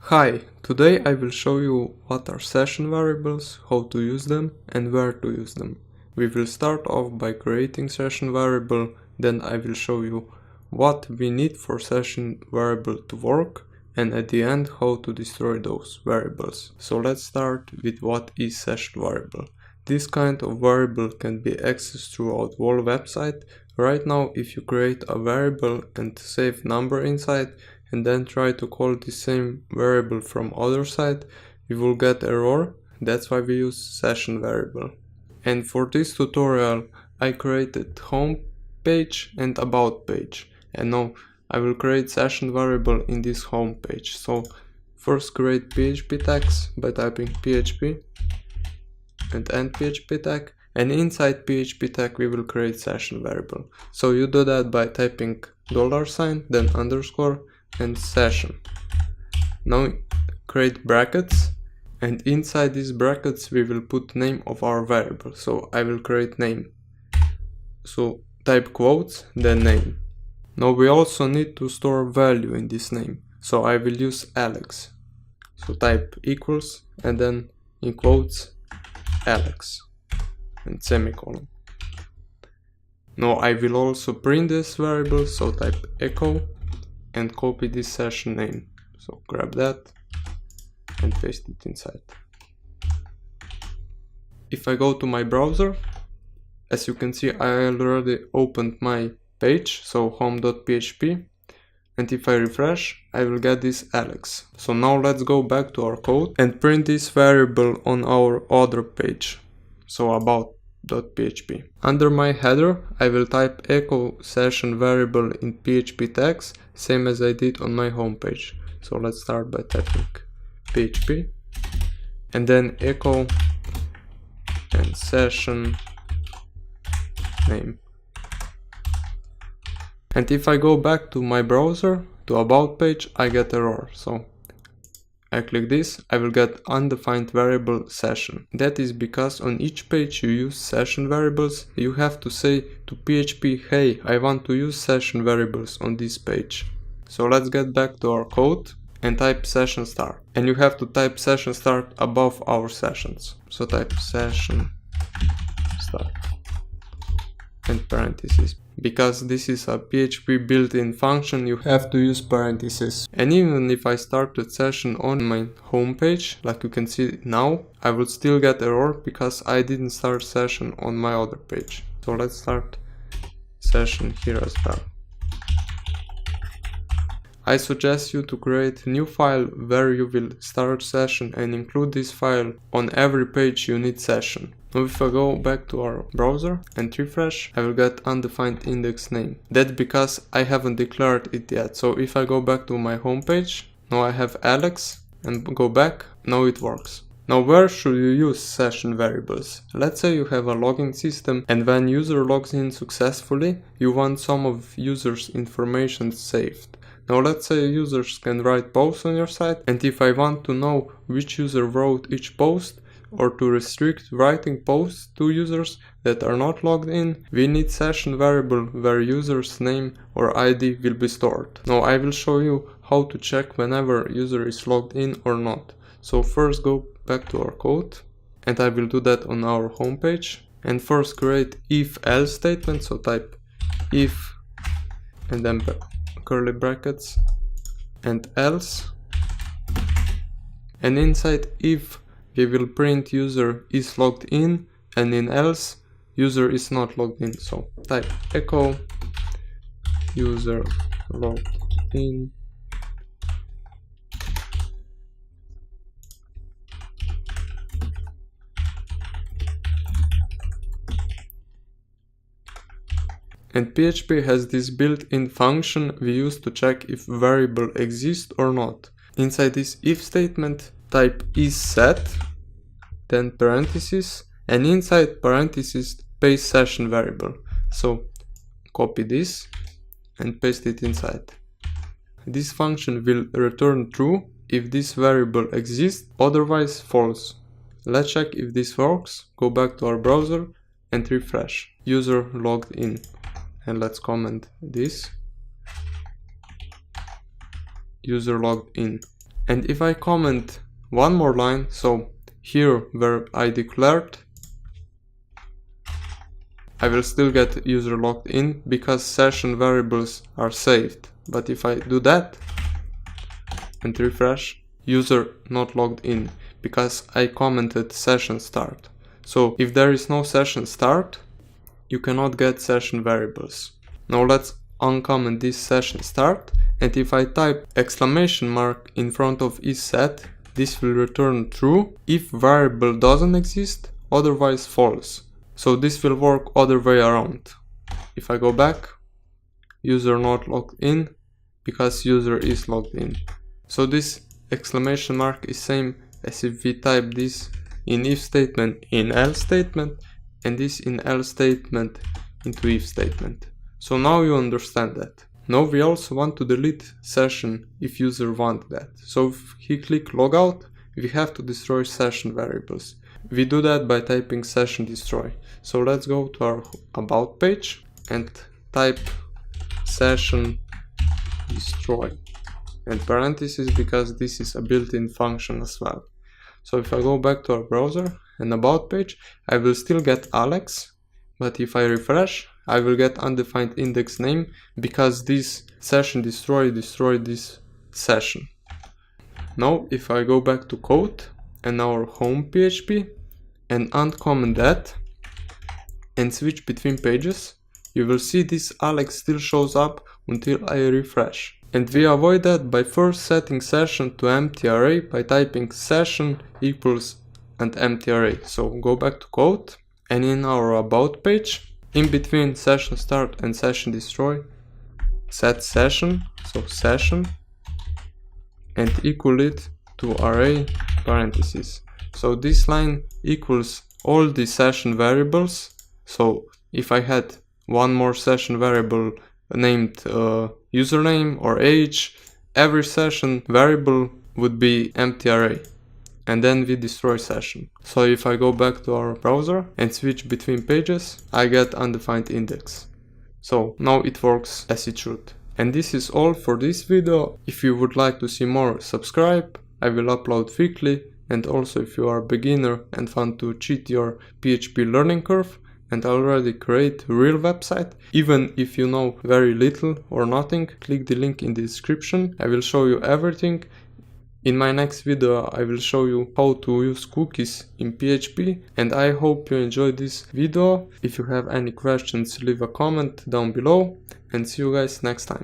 Hi, today I will show you what are session variables, how to use them and where to use them. We will start off by creating session variable, then I will show you what we need for session variable to work, and at the end how to destroy those variables. So let's start with what is session variable. This kind of variable can be accessed throughout whole website. Right now, if you create a variable and save number inside, and then try to call the same variable from other side, you will get error. That's why we use session variable. And for this tutorial I created home page and about page, and now I will create session variable in this home page. So first create PHP tags by typing PHP and end PHP tag, and inside PHP tag we will create session variable. So you do that by typing $, then underscore and session. Now create brackets, and inside these brackets we will put name of our variable. So I will create name. So type quotes, then name. Now we also need to store value in this name. So I will use Alex. So type equals and then in quotes Alex and semicolon. Now I will also print this variable, so type echo and copy this session name. So grab that and paste it inside. If I go to my browser, as you can see I already opened my page, so home.php, and if I refresh I will get this Alex. So now let's go back to our code and print this variable on our other page, so about.php. Under my header I will type echo session variable in PHP tags, same as I did on my home page. So let's start by typing PHP and then echo and session name. And if I go back to my browser to about page I get error. So I click this, I will get undefined variable session. That is because on each page you use session variables, you have to say to PHP, hey, I want to use session variables on this page. So let's get back to our code and type session start. And you have to type session start above our sessions. So type session start and parentheses. Because this is a PHP built-in function, you have to use parentheses. And even if I started session on my home page, like you can see now, I would still get error because I didn't start session on my other page. So let's start session here as well. I suggest you to create a new file where you will start session and include this file on every page you need session. Now if I go back to our browser and refresh, I will get undefined index name. That's because I haven't declared it yet. So if I go back to my home page, now I have Alex and go back, now it works. Now where should you use session variables? Let's say you have a login system and when user logs in successfully, you want some of user's information saved. Now let's say users can write posts on your site, and if I want to know which user wrote each post, or to restrict writing posts to users that are not logged in, we need session variable where user's name or ID will be stored. Now I will show you how to check whenever user is logged in or not. So first go back to our code, and I will do that on our home page. And first create if-else statement, so type if and then curly brackets and else, and inside if we will print user is logged in, and in else user is not logged in. So type echo user logged in and PHP has this built-in function we use to check if variable exists or not. Inside this if statement type is set, then parentheses, and inside parentheses paste session variable. So copy this and paste it inside. This function will return true if this variable exists, otherwise false. Let's check if this works. Go back to our browser and refresh. User logged in. And let's comment this. User logged in. And if I comment one more line, so here where I declared, I will still get user logged in because session variables are saved. But if I do that and refresh, user not logged in because I commented session start. So if there is no session start, you cannot get session variables. Now let's uncomment this session start, and if I type exclamation mark in front of isSet, this will return true if variable doesn't exist, otherwise false. So this will work other way around. If I go back, user not logged in because user is logged in. So this exclamation mark is same as if we type this in if statement in else statement and this in else statement into if statement. So now you understand that. Now we also want to delete session if user wants that. So if he click logout, we have to destroy session variables. We do that by typing session destroy. So let's go to our about page and type session destroy and parentheses because this is a built-in function as well. So if I go back to our browser and about page, I will still get Alex, but if I refresh, I will get undefined index name because this session destroyed this session. Now if I go back to code and our home PHP and uncomment that and switch between pages, you will see this Alex still shows up until I refresh. And we avoid that by first setting session to empty array by typing session equals and empty array. So go back to code and in our about page, in between session start and session destroy, set session, so session, and equal it to array parentheses. So this line equals all the session variables. So if I had one more session variable named username or age, every session variable would be empty array. And then we destroy session. So if I go back to our browser and switch between pages, I get undefined index. So now it works as it should. And this is all for this video. If you would like to see more, subscribe. I will upload weekly. And also if you are a beginner and want to cheat your PHP learning curve and already create a real website, even if you know very little or nothing, click the link in the description. I will show you everything. In my next video I will show you how to use cookies in PHP, and I hope you enjoyed this video. If you have any questions, leave a comment down below, and see you guys next time.